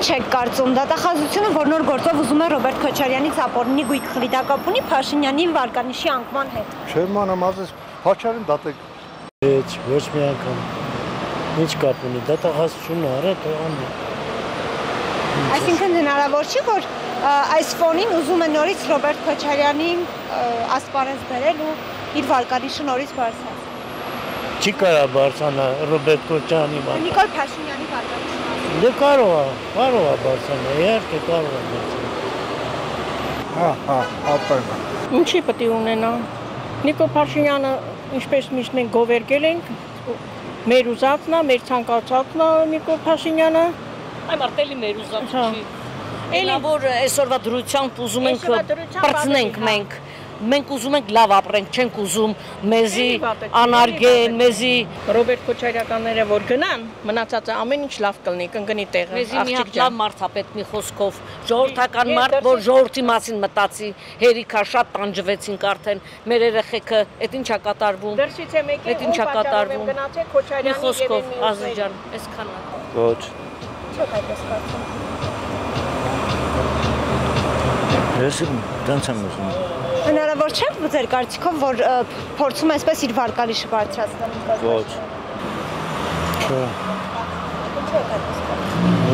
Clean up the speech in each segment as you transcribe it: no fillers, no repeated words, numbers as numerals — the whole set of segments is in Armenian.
Ինչ եք կարծում, դատախազությունը, որ նոր գործով ուզում է Ռոբերտ Քոչարյանի ծապորնի գույք խլի, դա կապ ունի Փաշինյանի վարկանիշի անկման հետ։ Չէ, մանրամասն Քոչարյանին դատեք։ Ոչ մի անգամ։ Ինչ կապ ունի, դատախազությունը արա տղան։ Այսինքն հնարավոր չի, որ այս ֆոնին ուզում է նորից Ռոբերտ Քոչարյանին ասպարեզ բերել ու իր վարկանիշը նորից բարձրացնել։ Չի կարա բարձրանա Ռոբերտ Քոչարյանի վարկանիշը։ Նիկոլ Փաշինյանի վարկանիշը։ Դե կարող է բարձրանա, իհարկե կարող է բարձրանա։ ապեր։ Ինչի պետք է ունենա։ Նիկոլ Փաշինյանը, ինչպես միշտ մենք գովերգել ենք, մեր ուզածն է, մեր ցանկացածն է Նիկոլ Փաշինյանը։ Այ մարտելի մեր ուզածը չի։ Էլի որ այսօրվա դրությամբ ուզում ենք բարձնենք մենք ուզում ենք լավ ապրենք, չենք ուզում մեզի անարգեն, մեզի Ռոբերտ Քոչարյանները որ գնան, մնացածը ամեն ինչ լավ կլինի, կընկնի տեղը։ Մեզի մի հատ լավ մարդ է պետք մի խոսքով, ժողովրդական մարդ, որ ժողովրդի մասին մտածի, հերիքա շատ տանջվեցինք արդեն, մեր երեխեքը, այդ ինչա կատարվում։ Դրսից է մեկը, այդ ինչա կատարվում։ Գնացեք Քոչարյանի խոսքով, Ազրի ջան, այսքան է։ Ոչ։ Չեք այդպես կարծում։ Ես դրանց եմ ուզում։ Հնարավոր չէ ձեր կարծիքով, որ փորձում է այսպես իր վարկանիշը բարձրացնել։ Ոչ։ Չէ։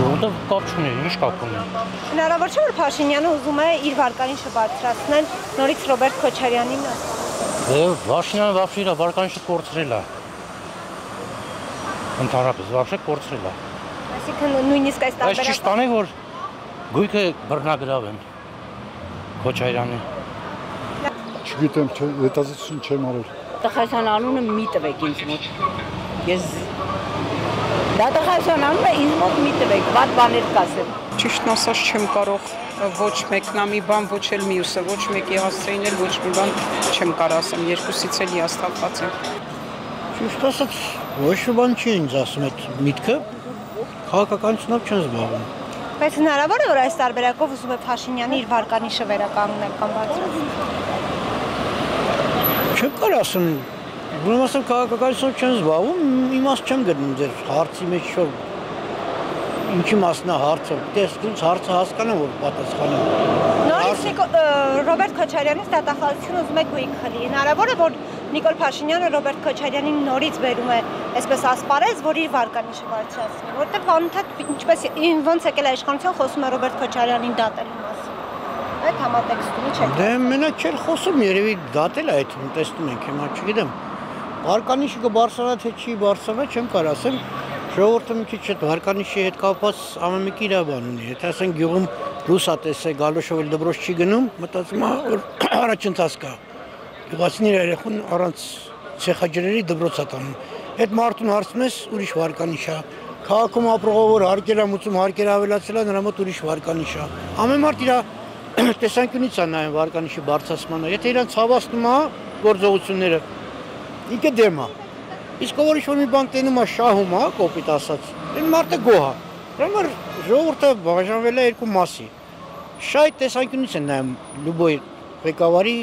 Որտե՞ղ կապ չունի, ինչ կապ ունի։ Հնարավոր չէ, որ Փաշինյանը ուզում է իր վարկանիշը բարձրացնել նորից Ռոբերտ Քոչարյանին։ Դե Փաշինյանը վաբշե իր վարկանիշը կորցրել է։ Ընդհանրապես վաբշե կորցրել է։ Այսինքն նույնիսկ այս տարբերակը։ Այս ճիշտ է, որ գույքը բռնագրավեն Քոչարյանի։ Չգիտեմ, հետազոտություն չեմ արել։ Տղասան անունը մի տվեք ինձ մոտ։ Ես դա տղասան անունը ինձ մոտ մի տվեք, վատ բաներ կասեմ։ Ճիշտն ասած չեմ կարող ոչ մեկնամի բան, ոչ էլ մյուսը, ոչ մեկի հասցեին էլ ոչ մի բան չեմ կարող ասեմ, երկուսից էլ հիասթափված եմ։ Ճիշտ ասած ոչ մի բան չի ինձ ասում այդ միտքը, քաղաքականությունով չեն զբաղվում։ Բայց հնարավոր է, որ այս տարբերակով ուզում է Փաշինյանը իր վարկանիշը վերականգնել կամ բարձրացնել։ Չեմ կարող ասեմ, ուրեմն ասեմ քաղաքականությունով չեն զբաղվում, իմաստ չեմ գտնում ձեր հարցի մեջ որ ինչի մասն է հարցը, դες հարցը հասկանամ որ պատասխանեմ։ Նորից Ռոբերտ Քոչարյանից դատախազությունը ուզում է գույք խլի։ Հնարավոր է, որ Նիկոլ Փաշինյանը Ռոբերտ Քոչարյանին նորից բերում է այսպես ասպարեզ, որ իր վարկանիշը բարձրացնի, որտեղ անընդհատ ինչպես ոնց եկել իշխանություն խոսում է Ռոբերտ Քոչարյանին դատելու մասին։ Այդ համատեքստում չէ։ Դե մենակ չէր խոսում, երևի դատել է այդ, տեսնում ենք, հիմա չգիտեմ։ Վարկանիշը կբարձրանա թե չի բարձրանա, չեմ կարող ասեմ։ Ժողովուրդը մի քիչ այդ վարկանիշի հետ կապված ամեն մեկի իր բան ունի։ Եթե ասենք գյուղում ռուսա տեսե գալոշով էլ դպրոց չի գնում, մտածում է որ առաջընթաց կա։ Գյուղացիների երեխուն առանց ցեխաջրերի դպրոց է տանում։ Այդ մարդուն հարցնում ես ուրիշ վարկանիշ է։ Քաղաքում ապրողը որ հարկեր է մուծում, հարկեր ավելացել է, նրա մոտ ուրիշ վարկանիշ է։ Ամեն մարդ իր տեսանկյունից է նայում վարկանիշի բարձրացմանը։ Եթե իրան ցավացնում է գործողությունները, ինքը դեմ է։ Իսկ ով որ մի բան տենում է շահում է, կոպիտ ասած, այն մարդը գոհ է։ Դրա ժողովուրդը բաժանվել է երկու մասի։ Շահի տեսանկյունից են նայում լուբոյ ղեկավարի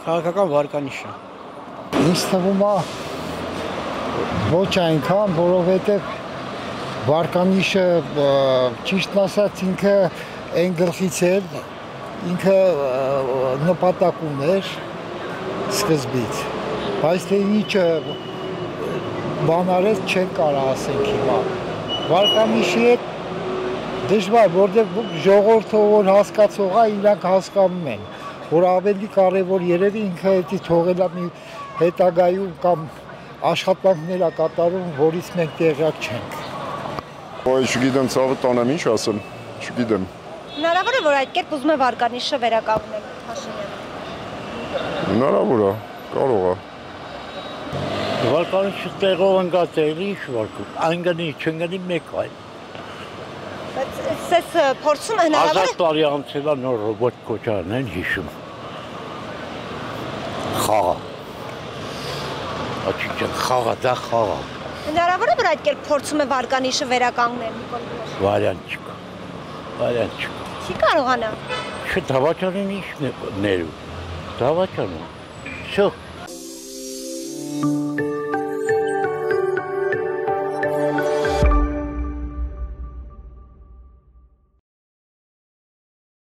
քաղաքական վարկանիշը։ Ինձ թվում է ոչ այնքան, որովհետև վարկանիշը ճիշտն ասած ինքը այն գլխից էր, ինքը նպատակ ուներ սկզբից, բայց թե ինչը բան արեց չեն կարող ասենք հիմա։ Վարկանիշի հետ դժվար, որտեղ ժողովուրդը որ հասկացող է, իրանք հասկանում են, որ ավելի կարևոր երևի ինքը հետի թողել է մի հետագայում կամ աշխատանքներ է կատարում, որից մենք տեղյակ չենք։ Ոյ, չգիտեմ, ցավը տանեմ, ինչ ասեմ, չգիտեմ։ Հնարավոր է, որ այդ կերպ ուզում է վարկանիշը վերականգնել Փաշինյանը։ Հնարավոր է, կարող է։ Վարկանիշը տեղով ընկած է, ինչ վարկում, անգնի, չընկնի մեկ այլ։ Բայց ես փորձում հնարավոր է։ Ազատ տարի անցել է նոր Ռոբերտ Քոչարյանն հիշում։ Խաղը։ Աչիքան խաղը, դա խաղը։ Հնարավոր է, որ այդ կերպ փորձում է վարկանիշը վերականգնել Նիկոլ Փաշինյանը։ Վարիանտ չկա։ Վարիանտ չկա։ Չի կարողանա։ Չէ, դավաճանին ինչ ներու։ Դավաճանը։ Всё։